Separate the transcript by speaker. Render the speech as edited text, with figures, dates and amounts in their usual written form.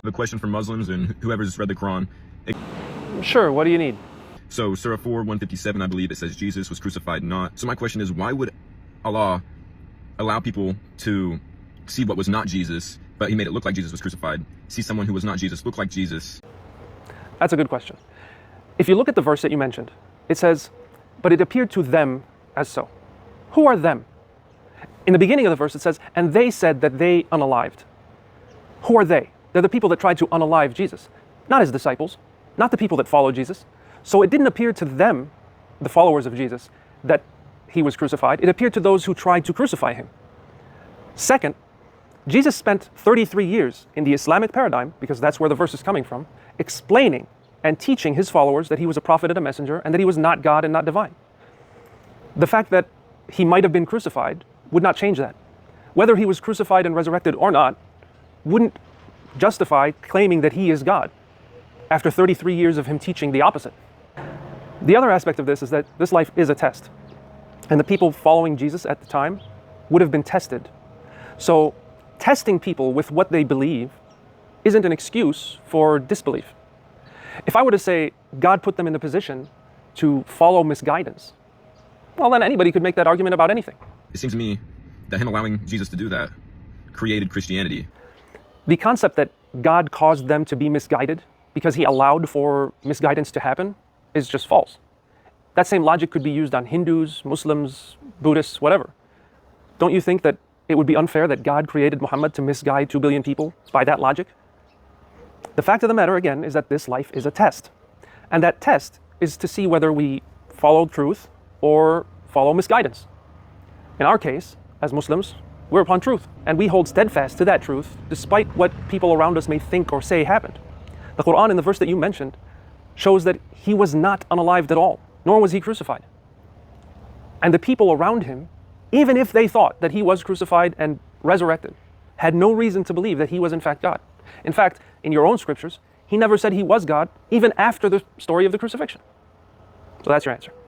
Speaker 1: have a question for Muslims and whoever's read the Quran.
Speaker 2: Sure, what do you need?
Speaker 1: So Surah 4, 157, I believe it says Jesus was crucified not. So my question is, why would Allah allow people to see what was not Jesus, but he made it look like Jesus was crucified, see someone who was not Jesus look like Jesus?
Speaker 2: That's a good question. If you look at the verse that you mentioned, it says, but it appeared to them as so. Who are them? In the beginning of the verse it says, and they said that they unalived. Who are they? They're the people that tried to unalive Jesus, not his disciples, not the people that followed Jesus. So it didn't appear to them, the followers of Jesus, that he was crucified. It appeared to those who tried to crucify him. Second, Jesus spent 33 years in the Islamic paradigm, because that's where the verse is coming from, explaining and teaching his followers that he was a prophet and a messenger and that he was not God and not divine. The fact that he might have been crucified would not change that. Whether he was crucified and resurrected or not wouldn't justify claiming that he is God after 33 years of him teaching the opposite. The other aspect of this is that this life is a test, and the people following Jesus at the time would have been tested. So testing people with what they believe isn't an excuse for disbelief. If I were to say God put them in the position to follow misguidance, well, then anybody could make that argument about anything.
Speaker 1: It seems to me that him allowing Jesus to do that created Christianity.
Speaker 2: The concept that God caused them to be misguided because he allowed for misguidance to happen is just false. That same logic could be used on Hindus, Muslims, Buddhists, whatever. Don't you think that it would be unfair that God created Muhammad to misguide 2 billion people by that logic? The fact of the matter, again, is that this life is a test. And that test is to see whether we follow truth or follow misguidance. In our case, as Muslims, we're upon truth, and we hold steadfast to that truth despite what people around us may think or say happened. The Quran, in the verse that you mentioned, shows that he was not unalived at all, nor was he crucified. And the people around him, even if they thought that he was crucified and resurrected, had no reason to believe that he was in fact God. In fact, in your own scriptures, he never said he was God, even after the story of the crucifixion. So that's your answer.